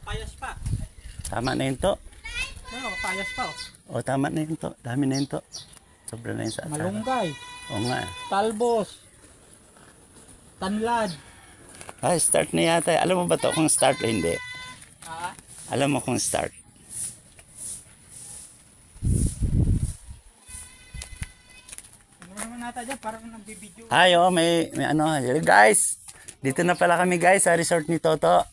Payas pa. Tama na yun to. Oo, payas pa. O, tama na yun to. Dami na yun to. Sobra na yun sa atsara. Malunggay. Oo nga. Talbos. Tanlad. Ay, start na yata. Alam mo ba to kung start o hindi? Ah? Alam mo kung start. Ano naman nata dyan? Parang nagbibideo. Ay, oh, may ano. Guys, dito na pala kami guys sa resort ni Toto.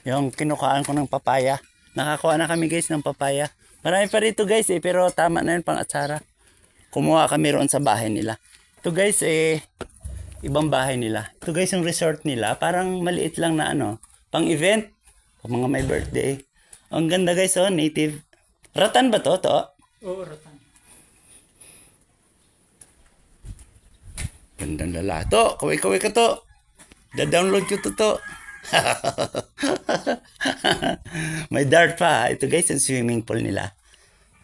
Yung kinukaan ko ng papaya. Nakakuha na kami guys ng papaya. Marami pa rito guys pero tama na yun pang atsara. Kumuha kami roon sa bahay nila. Ito guys ibang bahay nila. Ito guys yung resort nila. Parang maliit lang na ano, pang event. Pang mga may birthday. Ang ganda guys oh, native. Ratan ba to? Oo, ratan. Gandang lala. To, kaway-kaway ka to. Da-download ko to. May dart pa. Ito guys yung swimming pool nila.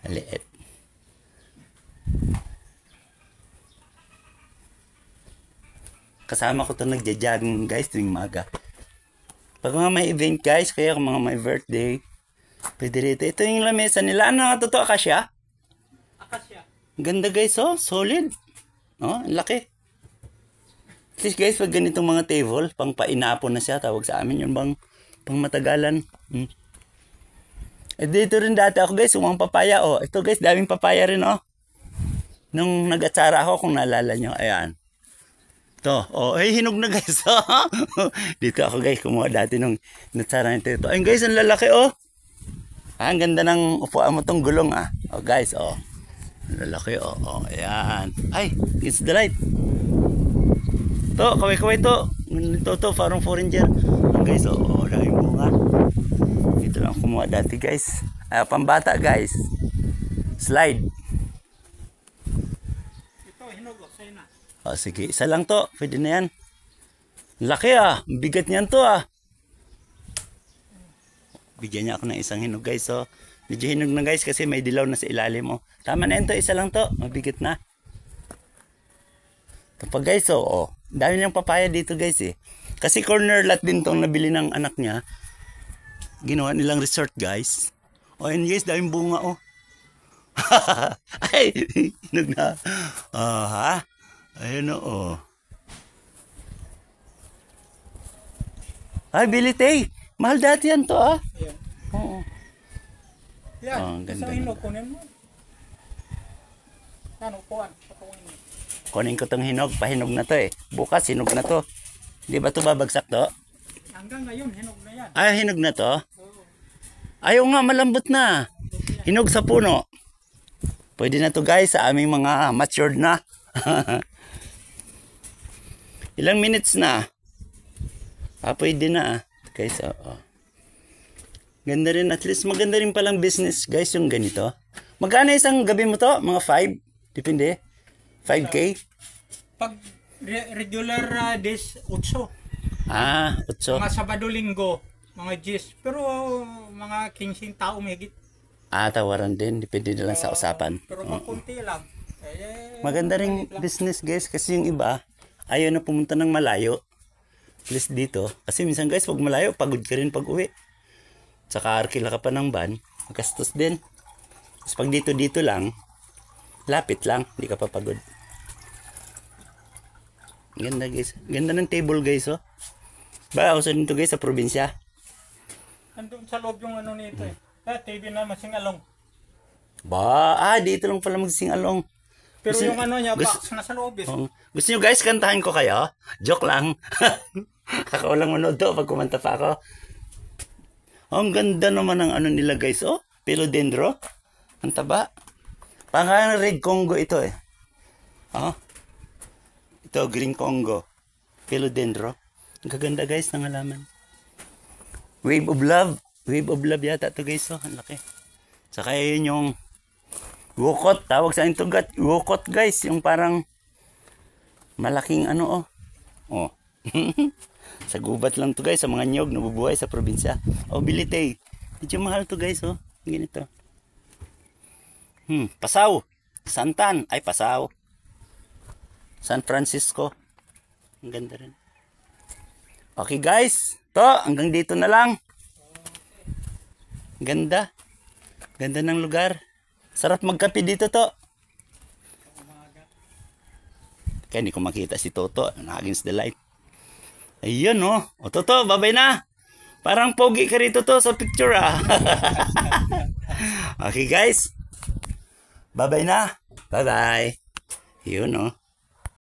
Maliit. Kasama ko to nagja-jogging guys tuwing maga. Pag mga may event guys, kaya kung mga may birthday, pwede rito. Ito yung lamesa nila. Ano nga totoo? Akasya? Akasya. Ganda guys oh. Solid. Oh, ang laki. At least guys, pag ganitong mga table, pang painapon na siya. Tawag sa amin yun bang pang matagalan. Eh dito rin dati ako guys, umang papaya oh. Ito guys, daming papaya rin oh. Nung nag-atsara ako, kung naalala nyo, ayan. Ito, oh, ay hinog na guys. Dito ako guys, kumuha dati nung natsara nito. Ito. Ayun guys, ang lalaki oh. Ah, ang ganda ng upuan mo tong gulong ah. Oh guys, oh. Ang lalaki oh. Oh, ayan. Ay, it's the light. To, kaway-kaway to. Ito, parang foreigner. Oh, guys, oh, daming bunga. Dito lang kumuha dati guys. Ay, pambata guys. Slide. Ito, hinog. Sa'yo na. Oh, sige, isa lang to. Pwede na yan. Laki ah. Bigat niyan to ah. Bigyan niya ako ng isang hinog guys. So, medyo hinog na guys kasi may dilaw na sa ilalim mo. Tama na yun to. Isa lang to. Mabigat na. Ito pa guys. Oh. Dami niyang papaya dito guys eh. Kasi corner lot din tong nabili ng anak niya. Ginawa nilang resort guys. Oh, and guys, daming bunga oh. Ay, hinog na. Ha? Ayun oh. Ay, bilite. Mahal dati yan to ah. Ayan. Oo. Yan. Oh, ang ganda Isang hinog, kunin mo. Yan, upuan. Patuwin mo. Kunin ko tong hinog. Pahinog na to eh. Bukas hinog na to. Di ba to babagsak to? Hanggang ngayon, hinog na yan. Ay, hinog na to? Oo. Ayaw nga, malambot na. Hinog sa puno. Pwede na to guys sa aming mga matured na. Ilang minutes na? Ah, pwede na ah. Guys, oo. Ganda rin. At least maganda rin palang business guys yung ganito. Magkano isang gabi mo to? Mga 5? Depende. 5K? Pag regular days, 8. Ah, 8. Mga Sabado-Linggo, mga 10. Pero mga 15 tao mahigit. Ah, tawaran din. Depende na lang sa usapan. Pero magkunti lang. Maganda rin business guys kasi yung iba ayaw na pumunta ng malayo. Please dito. Kasi minsan guys, pag malayo, pagod ka rin pag uwi. Tsaka arkila ka pa ng van, magastos din. Tapos pag dito lang, lapit lang, hindi ka pa pagod. Ganda guys. Ganda ng table guys oh. Ba, uso din to guys sa probinsya. Nandun sa loob yung ano nito eh. TV na masingalong. Ba, dito lang pala magsingalong. Pero Gusto- yung ano niya, gusto- box na sa loob eh. Gusto nyo guys, kantahin ko kayo? Joke lang. Ako lang manood to pag kumanta pa ako. Ang ganda naman ng ano nila guys, oh. Philodendro. Ang taba. Pangalan Red Congo ito eh. Oh. Ito, Green Congo. Philodendro. Ang gaganda guys ng halaman. Wave of Love. Wave of Love yata to guys, oh. Ang laki. Saka yun yung wukot. Tawag sa intugat. Wukot guys. Yung parang malaking ano, oh. Oh. Sa gubat lang to guys, sa mga nyog nabubuhay sa probinsya. O bilite. Medyo mahal to guys, oh. Ganito. Pasaw. Santan. Ay, Pasaw. San Francisco. Ang ganda rin. Okay guys. To, hanggang dito na lang. Ganda. Ganda ng lugar. Sarap magkape dito to. Kaya hindi ko makita si Toto. Against the light. Ayun oh. O Toto, babay na. Parang pogi ka rito to sa picture ah. Okay guys. Babay na. Bye-bye. Yun oh.